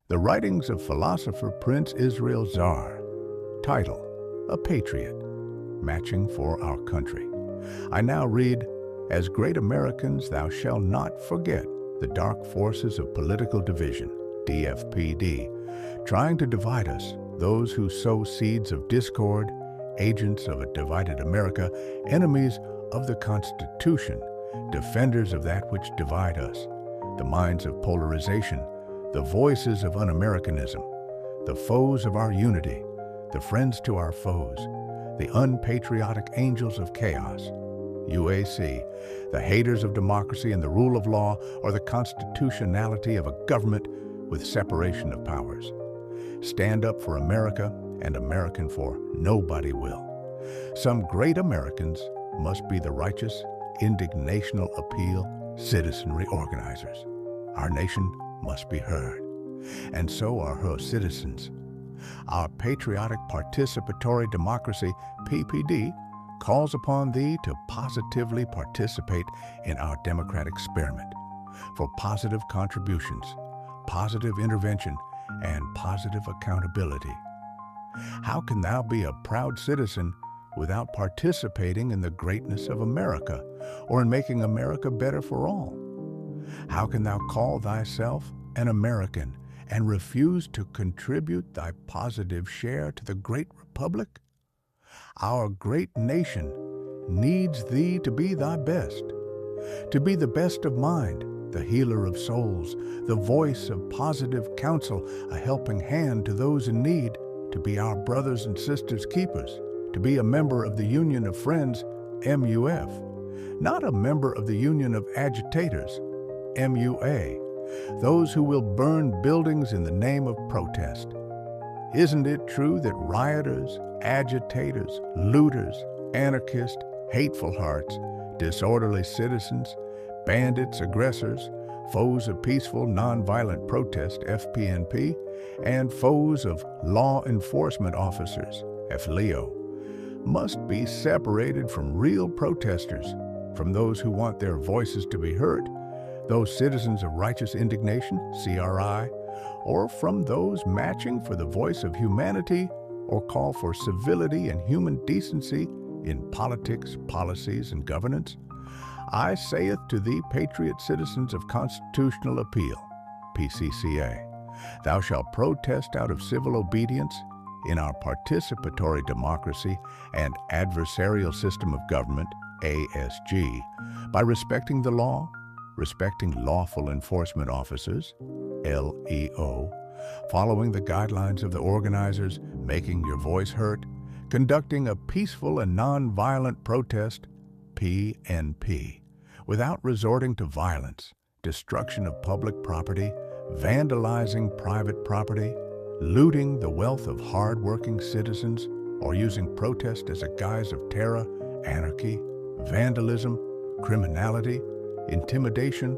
The Writings of Philosopher Prince Israel Zaar. Title: A Patriot, Matching for Our Country. I now read, As great Americans, thou shalt not forget the dark forces of political division, DFPD, trying to divide us, those who sow seeds of discord, agents of a divided America, enemies of the Constitution, defenders of that which divide us, the minds of polarization, the voices of un-Americanism, the foes of our unity, the friends to our foes, the unpatriotic angels of chaos, UAC, the haters of democracy and the rule of law, or the constitutionality of a government with separation of powers. Stand up for America and American for nobody will. Some great Americans must be the righteous, indignational appeal citizenry organizers. Our nation must be heard, and so are her citizens. Our patriotic participatory democracy, PPD, calls upon thee to positively participate in our democratic experiment for positive contributions, positive intervention, and positive accountability. How can thou be a proud citizen without participating in the greatness of America or in making America better for all? How can thou call thyself an American and refuse to contribute thy positive share to the great republic? Our great nation needs thee to be thy best, to be the best of mind, the healer of souls, the voice of positive counsel, a helping hand to those in need, to be our brothers and sisters' keepers, to be a member of the Union of Friends, MUF, not a member of the Union of Agitators, MUA, those who will burn buildings in the name of protest. Isn't it true that rioters, agitators, looters, anarchists, hateful hearts, disorderly citizens, bandits, aggressors, foes of peaceful nonviolent protest, FPNP, and foes of law enforcement officers, FLEO, must be separated from real protesters, from those who want their voices to be heard, those citizens of righteous indignation, CRI, or from those matching for the voice of humanity or call for civility and human decency in politics, policies, and governance? I saith to thee, patriot citizens of constitutional appeal, PCCA, thou shalt protest out of civil obedience in our participatory democracy and adversarial system of government, ASG, by respecting the law, respecting lawful enforcement officers, LEO, following the guidelines of the organizers, making your voice heard, conducting a peaceful and nonviolent protest, PNP, without resorting to violence, destruction of public property, vandalizing private property, looting the wealth of hard-working citizens, or using protest as a guise of terror, anarchy, vandalism, criminality, intimidation,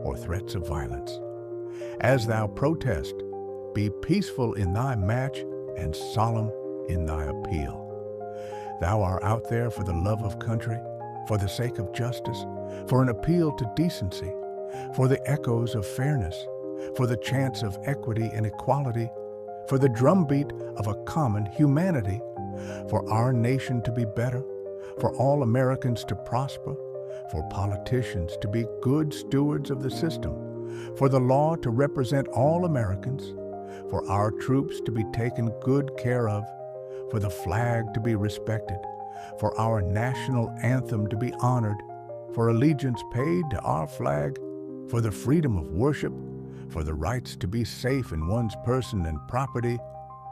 or threats of violence. As thou protest, be peaceful in thy match and solemn in thy appeal. Thou art out there for the love of country, for the sake of justice, for an appeal to decency, for the echoes of fairness, for the chants of equity and equality, for the drumbeat of a common humanity, for our nation to be better, for all Americans to prosper, for politicians to be good stewards of the system, for the law to represent all Americans, for our troops to be taken good care of, for the flag to be respected, for our national anthem to be honored, for allegiance paid to our flag, for the freedom of worship, for the rights to be safe in one's person and property,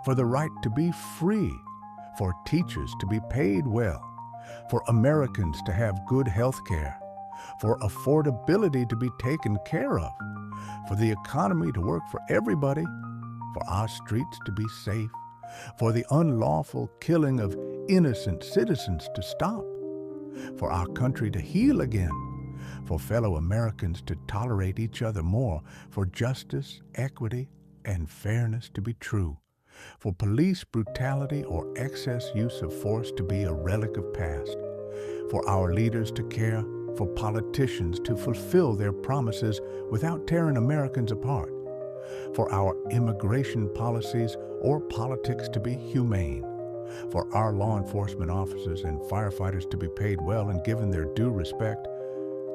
for the right to be free, for teachers to be paid well, for Americans to have good health care, for affordability to be taken care of, for the economy to work for everybody, for our streets to be safe, for the unlawful killing of innocent citizens to stop, for our country to heal again, for fellow Americans to tolerate each other more, for justice, equity, and fairness to be true, for police brutality or excess use of force to be a relic of past, for our leaders to care, for politicians to fulfill their promises without tearing Americans apart, for our immigration policies or politics to be humane, for our law enforcement officers and firefighters to be paid well and given their due respect,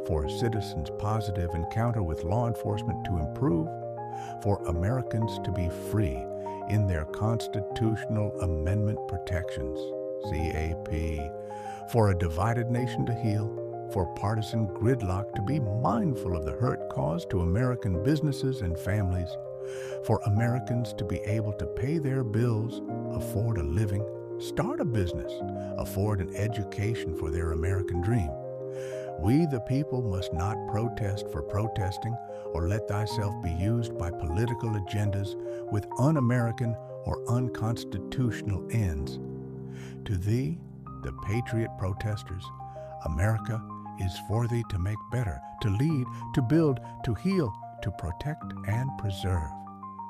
for a citizens' positive encounter with law enforcement to improve, for Americans to be free in their constitutional amendment protections, CAP, for a divided nation to heal, for partisan gridlock to be mindful of the hurt caused to American businesses and families, for Americans to be able to pay their bills, afford a living, start a business, afford an education for their American dream. We the people must not protest for protesting or let thyself be used by political agendas with un-American or unconstitutional ends. To thee, the patriot protesters, America is for thee to make better, to lead, to build, to heal, to protect and preserve.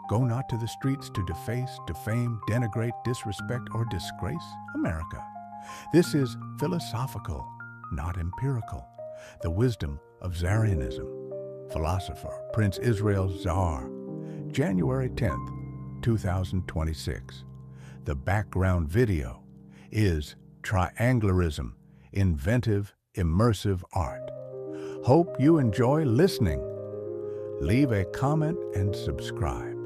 Go not to the streets to deface, defame, denigrate, disrespect, or disgrace America. This is philosophical, not empirical. The wisdom of Zaarrianism. Philosopher Prince Israel Zaar, January 10th, 2026. The background video is Trianglerism, Inventive, Immersive Art. Hope you enjoy listening. Leave a comment and subscribe.